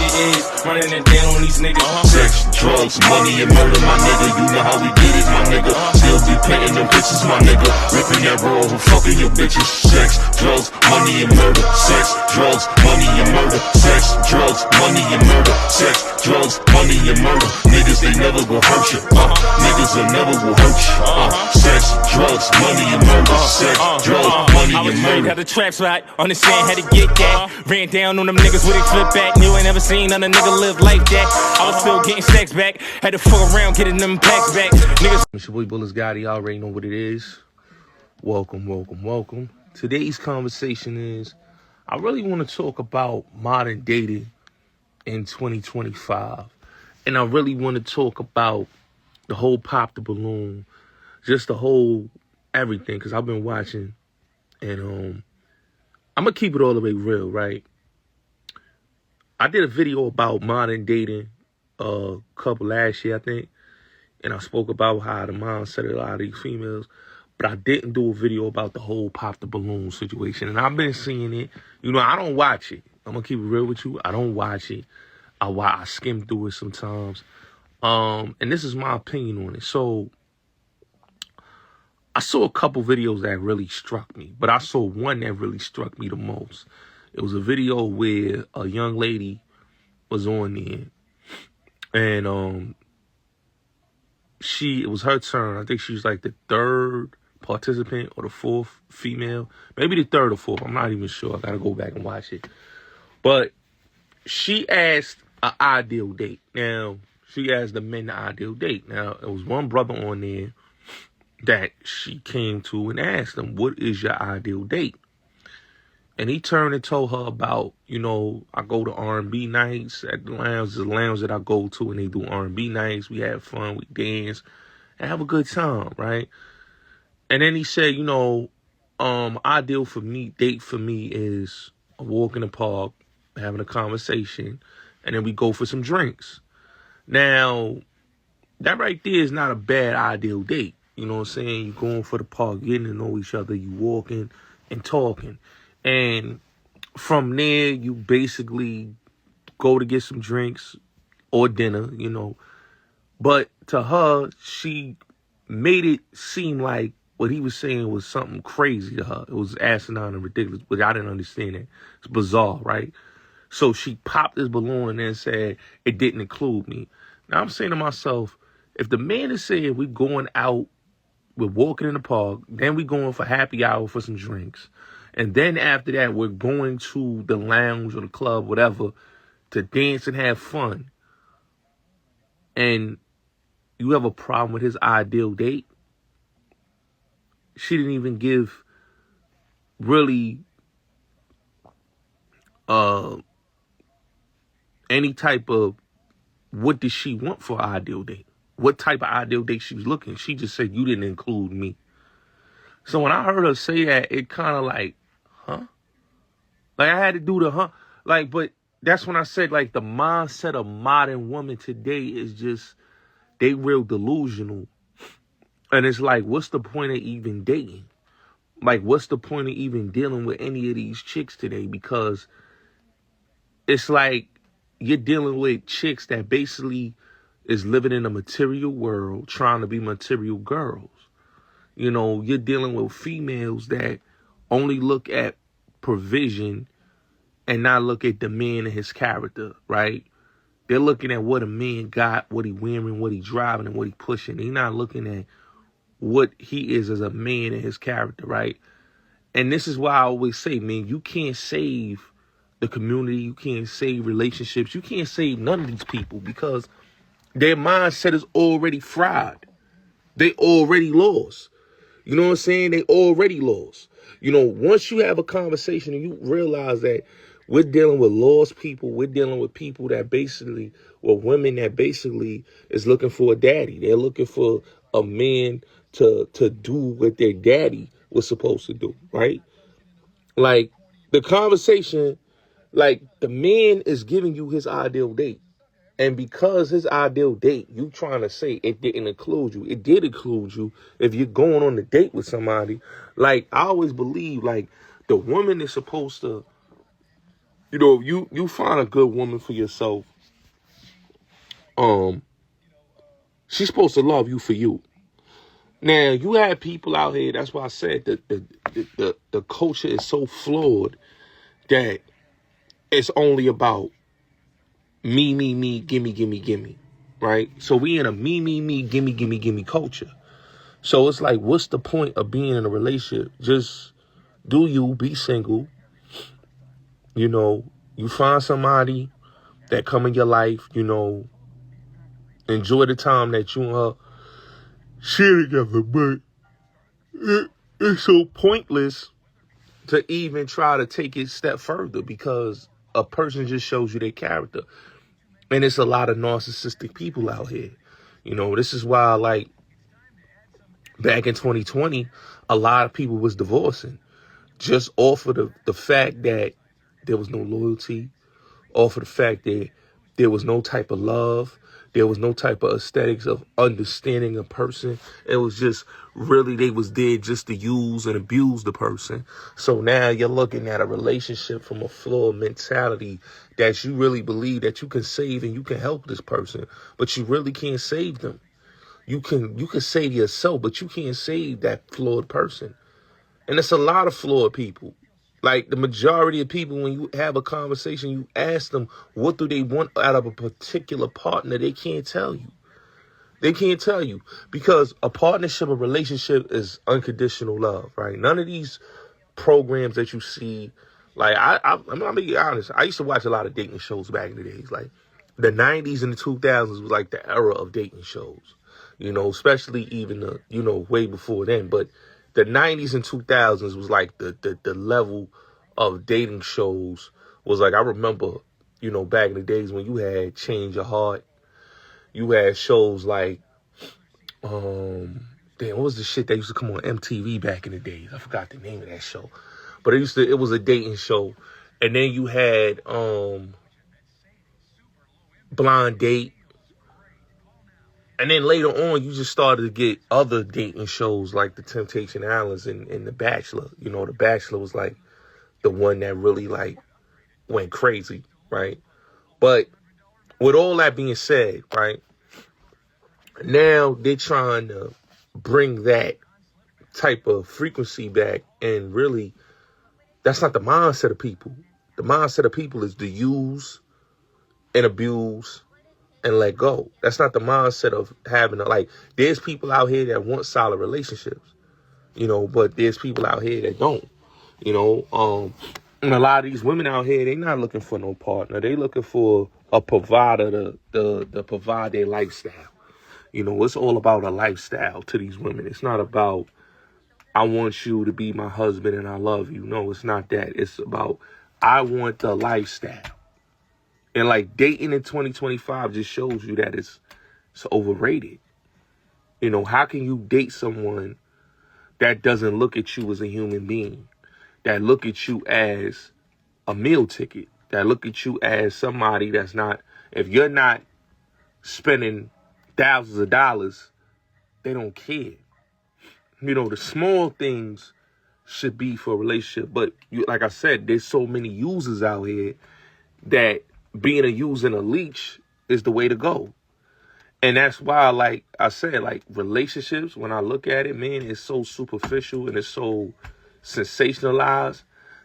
it is. Running it down on these niggas. Sex, drugs, money, and murder, my nigga. You know how we get it, my nigga. Still be painting them pictures, my nigga. Ripping that raw and fucking your bitches. Sex, drugs, money, and murder. Sex, drugs, money, and murder. Sex, drugs, money, and murder. Sex, drugs, money, and murder. Niggas, they never gon' hurt you. Niggas, they never will hurt you. Sex, drugs, money, and murder. Sex, drugs, money, I was and raised murder. how the trap spot. Understand how to get that. Ran down on them niggas with a flip back. Knew I never seen another nigga live like that. I was still getting stacks back. Had to fuck around getting them packs back. Niggas. It's your boy Bullets Gotti. Y'all already know what it is. Welcome, welcome, welcome. Today's conversation is, I really want to talk about modern dating in 2025. And I really want to talk about the whole pop the balloon, just the whole everything, because I've been watching. And I'm going to keep it all the way real, right? I did a video about modern dating a couple last year, I think. And I spoke about how the mindset of a lot of these females. But I didn't do a video about the whole pop the balloon situation. And I've been seeing it. You know, I don't watch it. I'm going to keep it real with you. I don't watch it. I skim through it sometimes. And this is my opinion on it. So I saw a couple videos that really struck me. But I saw one that really struck me the most. It was a video where a young lady was on there. And it was her turn. I think she was like the third participant or the fourth female. Maybe the third or fourth. I'm not even sure. I got to go back and watch it. But she asked an ideal date. Now, she asked the men the ideal date. Now, it was one brother on there that she came to and asked him, what is your ideal date? And he turned and told her about, you know, I go to R&B nights at the lounge that I go to, and they do R&B nights. We have fun, we dance, and have a good time, right? And then he said, you know, ideal date for me is a walk in the park, having a conversation, and then we go for some drinks. Now, that right there is not a bad ideal date. You know what I'm saying? You're going for the park, getting to know each other, you walking and talking. And from there, you basically go to get some drinks or dinner, you know. But to her, she made it seem like what he was saying was something crazy to her. It was asinine and ridiculous, but I didn't understand it. It's bizarre, right? So she popped this balloon and then said, it didn't include me. Now I'm saying to myself, if the man is saying we're going out, we're walking in the park, then we're going for happy hour for some drinks, and then after that, we're going to the lounge or the club, whatever, to dance and have fun, and you have a problem with his ideal date, she didn't even give really any type of what did she want for an ideal date, what type of ideal date she was looking. She just said, you didn't include me. So when I heard her say that, it kind of like, huh? Like, I had to do the huh. Like, but that's when I said, like, the mindset of modern women today is just, they real delusional. And it's like, what's the point of even dating? Like, what's the point of even dealing with any of these chicks today? Because it's like you're dealing with chicks that basically is living in a material world, trying to be material girls. You know, you're dealing with females that only look at provision and not look at the man and his character, right? They're looking at what a man got, what he wearing, what he driving, and what he pushing. They're not looking at what he is as a man and his character, right? And this is why I always say, man, you can't save the community. You can't save relationships. You can't save none of these people because their mindset is already fried. They already lost. You know what I'm saying? They already lost. You know, once you have a conversation and you realize that we're dealing with lost people, we're dealing with people that basically, or women that basically is looking for a daddy. They're looking for a man to do what their daddy was supposed to do, right? Like, the conversation, like, the man is giving you his ideal date. And because his ideal date, you trying to say it didn't include you. It did include you if you're going on a date with somebody. Like, I always believe, like, the woman is supposed to You know, you find a good woman for yourself. She's supposed to love you for you. Now, you have people out here, that's why I said that the culture is so flawed that it's only about me, gimme, right? So we in a me, gimme culture. So it's like, what's the point of being in a relationship? Just do you, be single. You know, you find somebody that come in your life, you know, enjoy the time that you and her share together, but it's so pointless to even try to take it a step further because a person just shows you their character. And it's a lot of narcissistic people out here. You know, this is why, like, back in 2020, a lot of people was divorcing just off of the fact that there was no loyalty, off of the fact that there was no type of love, there was no type of aesthetics of understanding a person. It was just really they was there just to use and abuse the person. So now you're looking at a relationship from a flawed mentality that you really believe that you can save and you can help this person, but you really can't save them. You can save yourself, but you can't save that flawed person. And it's a lot of flawed people. Like the majority of people, when you have a conversation, you ask them, what do they want out of a particular partner? They can't tell you. They can't tell you because a partnership, a relationship is unconditional love, right? None of these programs that you see, like I'm gonna be honest. I used to watch a lot of dating shows back in the days. Like the 90s and the 2000s was like the era of dating shows, you know, especially even the, you know, way before then. But the 90s and 2000s was like the level of dating shows was like, I remember, you know, back in the days when you had Change Your Heart, you had shows like, what was the shit that used to come on MTV back in the days? I forgot the name of that show, but it was a dating show. And then you had, Blind Date. And then later on, you just started to get other dating shows like The Temptation Islands and The Bachelor. You know, The Bachelor was like the one that really like went crazy, right? But with all that being said, right, now they're trying to bring that type of frequency back. And really, that's not the mindset of people. The mindset of people is to use and abuse and let go. That's not the mindset of having there's people out here that want solid relationships, you know, but there's people out here that don't, you know, and a lot of these women out here, they not looking for no partner. They looking for a provider to provide their lifestyle. You know, it's all about a lifestyle to these women. It's not about, I want you to be my husband and I love you. No, it's not that. It's about, I want the lifestyle. And like dating in 2025 just shows you that it's overrated. You know, how can you date someone that doesn't look at you as a human being, that look at you as a meal ticket, that look at you as somebody that's not, if you're not spending thousands of dollars, they don't care. You know, the small things should be for a relationship. But like I said, there's so many users out here that being a user and a leech is the way to go. And that's why, like I said, like relationships, when I look at it, man, it's so superficial and it's so sensationalized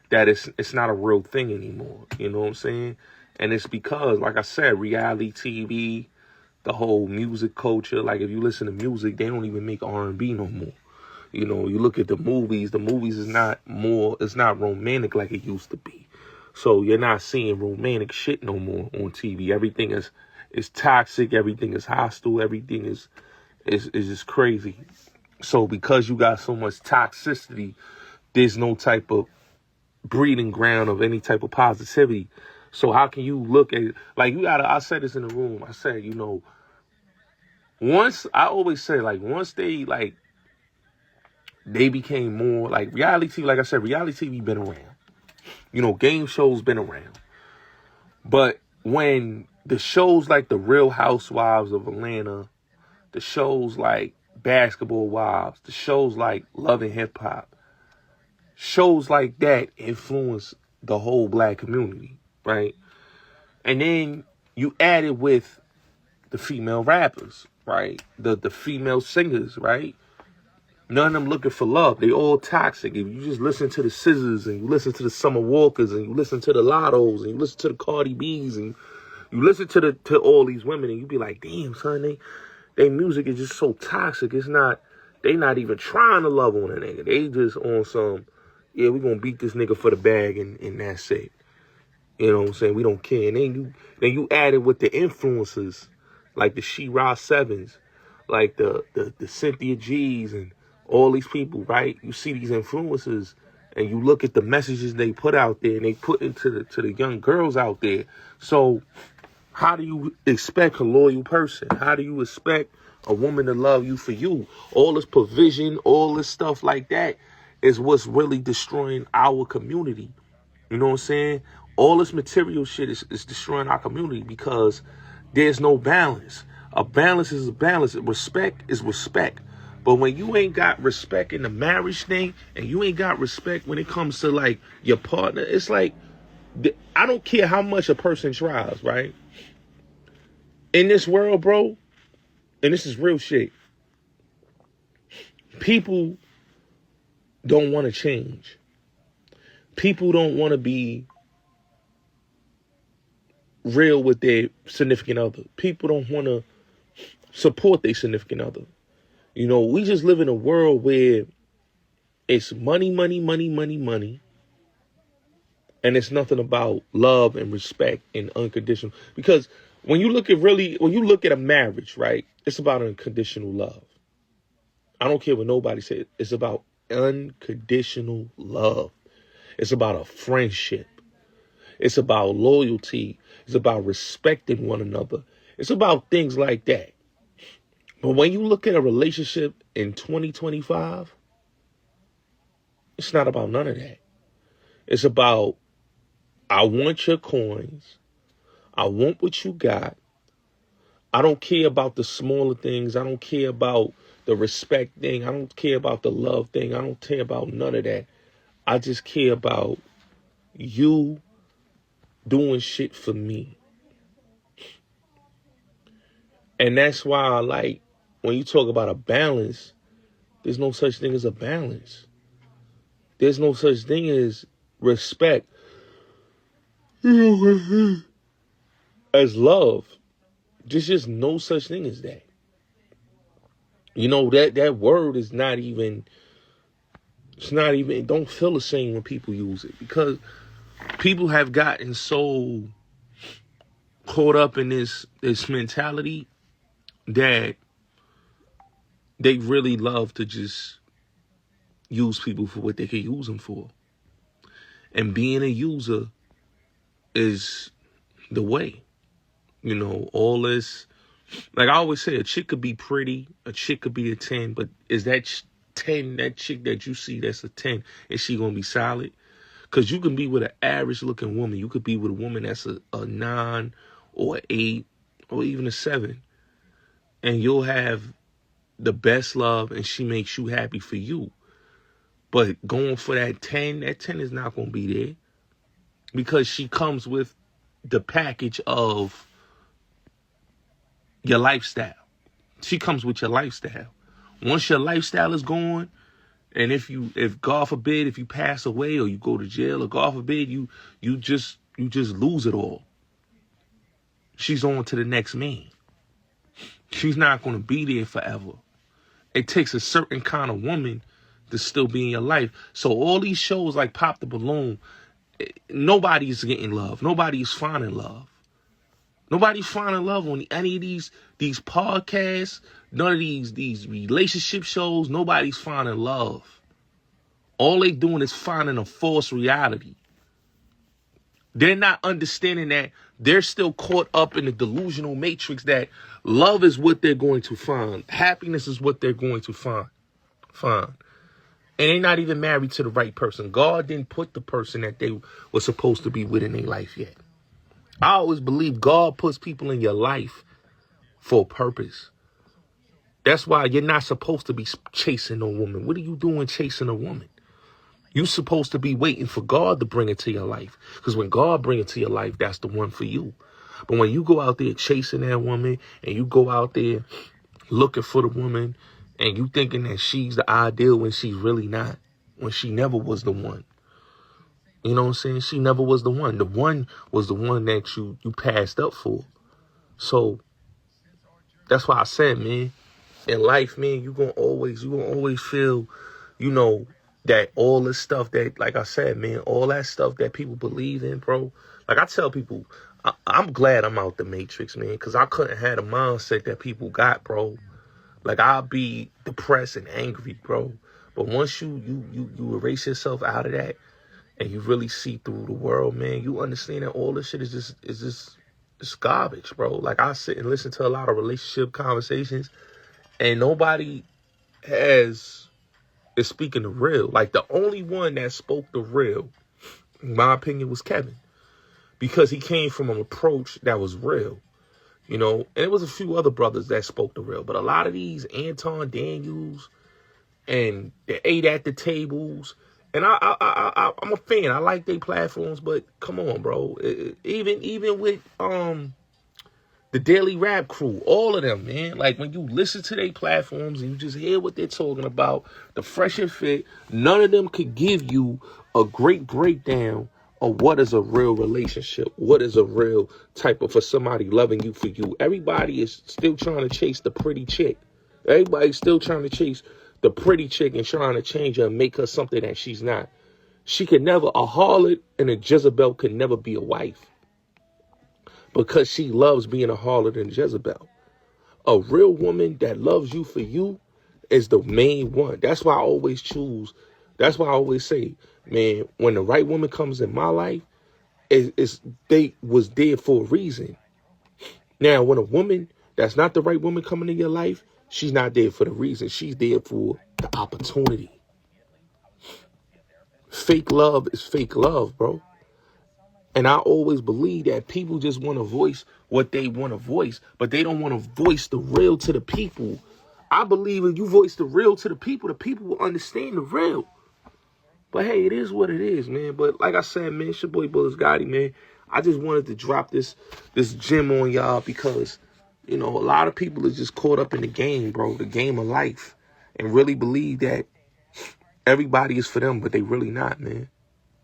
that it's not a real thing anymore. You know what I'm saying? And it's because, like I said, reality TV, the whole music culture, like if you listen to music, they don't even make R&B no more. You know, you look at the movies is it's not romantic like it used to be. So you're not seeing romantic shit no more on TV. Everything is toxic. Everything is hostile. Everything is just crazy. So because you got so much toxicity, there's no type of breeding ground of any type of positivity. So how can you look at it? Like I said this in the room. I said, you know, once they became more like reality TV, like I said, reality TV been around. You know, game shows been around. But when the shows like The Real Housewives of Atlanta, the shows like Basketball Wives, the shows like Love and Hip Hop, shows like that influence the whole black community. right? And then you add it with the female rappers, right? The female singers, right? None of them looking for love. They all toxic. If you just listen to the Scissors and you listen to the Summer Walkers and you listen to the Lottos and you listen to the Cardi B's and you listen to all these women and you be like, damn, son, they music is just so toxic. They not even trying to love on a nigga. They just on some, yeah, we gonna beat this nigga for the bag and that's it. You know what I'm saying? We don't care. And then you add it with the influencers, like the She-Ra Sevens, like the Cynthia G's and all these people, right? You see these influencers and you look at the messages they put out there and they put into the young girls out there. So how do you expect a loyal person? How do you expect a woman to love you for you? All this provision, all this stuff like that is what's really destroying our community. You know what I'm saying? All this material shit is destroying our community because there's no balance. A balance is a balance. Respect is respect. But when you ain't got respect in the marriage thing and you ain't got respect when it comes to like your partner, it's like, I don't care how much a person tries, right? In this world, bro, and this is real shit, people don't want to change. People don't want to be real with their significant other. People don't want to support their significant other. You know, we just live in a world where it's money, money, money, money, money. And it's nothing about love and respect and unconditional. Because when you look at a marriage, right, it's about unconditional love. I don't care what nobody says. It's about unconditional love. It's about a friendship. It's about loyalty. It's about respecting one another. It's about things like that. But when you look at a relationship in 2025, it's not about none of that. It's about, I want your coins. I want what you got. I don't care about the smaller things. I don't care about the respect thing. I don't care about the love thing. I don't care about none of that. I just care about you doing shit for me. And that's why I like, when you talk about a balance, there's no such thing as a balance. There's no such thing as respect. As love. There's just no such thing as that. You know, that word is not even, it don't feel the same when people use it. Because people have gotten so caught up in this mentality that they really love to just use people for what they can use them for. And being a user is the way. You know, all this, like I always say, a chick could be pretty, a chick could be a 10, but is that 10, that chick that you see that's a 10, is she going to be solid? Because you can be with an average looking woman. You could be with a woman that's a 9 or an 8 or even a 7. And you'll have the best love and she makes you happy for you. But going for that 10 is not going to be there. Because she comes with the package of your lifestyle. She comes with your lifestyle. Once your lifestyle is gone, and if God forbid, if you pass away or you go to jail, or God forbid, you just lose it all. She's on to the next man. She's not going to be there forever. It takes a certain kind of woman to still be in your life. So all these shows like Pop the Balloon, nobody's getting love. Nobody's finding love. Nobody's finding love on any of these podcasts, none of these relationship shows. Nobody's finding love. All they doing is finding a false reality. They're not understanding that they're still caught up in the delusional matrix that love is what they're going to find. Happiness is what they're going to find. And they're not even married to the right person. God didn't put the person that they were supposed to be with in their life yet. I always believe God puts people in your life for a purpose. That's why you're not supposed to be chasing a woman. What are you doing chasing a woman? You supposed to be waiting for God to bring it to your life. Because when God bring it to your life, that's the one for you. But when you go out there chasing that woman and you go out there looking for the woman and you thinking that she's the ideal when she's really not, when she never was the one. You know what I'm saying? She never was the one. The one was the one that you passed up for. So that's why I said, man, in life, man, you gonna always feel, you know, that all this stuff that, like I said, man, all that stuff that people believe in, bro. Like I tell people, I'm glad I'm out the matrix, man, because I couldn't have the mindset that people got, bro. Like I'll be depressed and angry, bro. But once you erase yourself out of that and you really see through the world, man, you understand that all this shit is just it's garbage, bro. Like I sit and listen to a lot of relationship conversations and nobody is speaking the real. Like the only one that spoke the real, in my opinion, was Kevin. Because he came from an approach that was real. You know, and it was a few other brothers that spoke the real. But a lot of these Anton Daniels and they ate at the tables. And I'm a fan. I like their platforms, but come on, bro. Even with the Daily Rap Crew, all of them, man. Like when you listen to their platforms and you just hear what they're talking about, the Fresh and Fit, none of them could give you a great breakdown of what is a real relationship, what is a real type of for somebody loving you for you. Everybody is still trying to chase the pretty chick. Everybody's still trying to chase the pretty chick and trying to change her and make her something that she's not. She could never, a harlot and a Jezebel could never be a wife. Because she loves being a harlot and Jezebel. A real woman that loves you for you is the main one. That's why I always choose. That's why I always say, man, when the right woman comes in my life, they was there for a reason. Now, when a woman that's not the right woman coming in your life, she's not there for the reason. She's there for the opportunity. Fake love is fake love, bro. And I always believe that people just want to voice what they want to voice, but they don't want to voice the real to the people. I believe if you voice the real to the people will understand the real. But hey, it is what it is, man. But like I said, man, it's your boy Bullets Gotti, man. I just wanted to drop this gem on y'all because, you know, a lot of people are just caught up in the game, bro, the game of life, and really believe that everybody is for them, but they really not, man.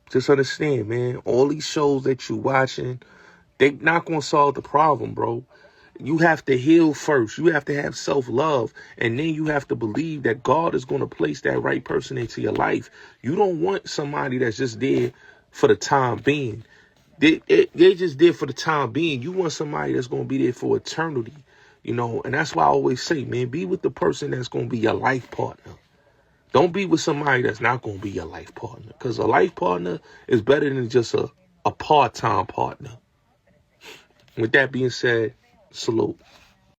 Just understand, man, all these shows that you watching, they not going to solve the problem, bro. You have to heal first. You have to have self-love. And then you have to believe that God is going to place that right person into your life. You don't want somebody that's just there for the time being. They're just there for the time being. You want somebody that's going to be there for eternity, you know. And that's why I always say, man, be with the person that's going to be your life partner. Don't be with somebody that's not going to be your life partner. Because a life partner is better than just a part-time partner. With that being said, salute.